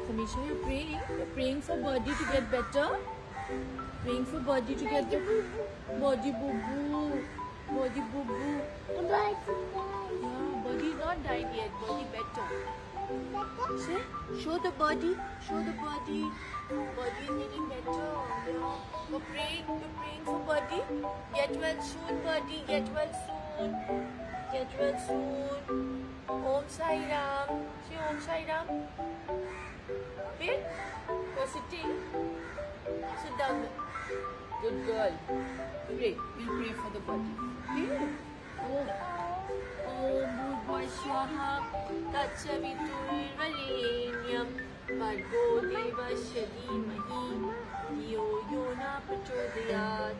Samisha, you're praying? You're praying for body to get better? Praying for body to get better? Body boo boo. Body boo boo. Yeah, body is not died yet. Body better. See? Show the body. Show the body. Body is getting better. Yeah. We're praying for body. Get well soon, body. Get well soon. Get well soon. Om Sai Ram. Say Om Sai Ram. Wait. You're sitting. Sit down there. Good girl. Pray. We'll pray for the body. Pray. Om Bhuvaswaha Tatsaviturvarenyam Bhargo Devasya Dhimahi Dhiyo Yona Prachodayat.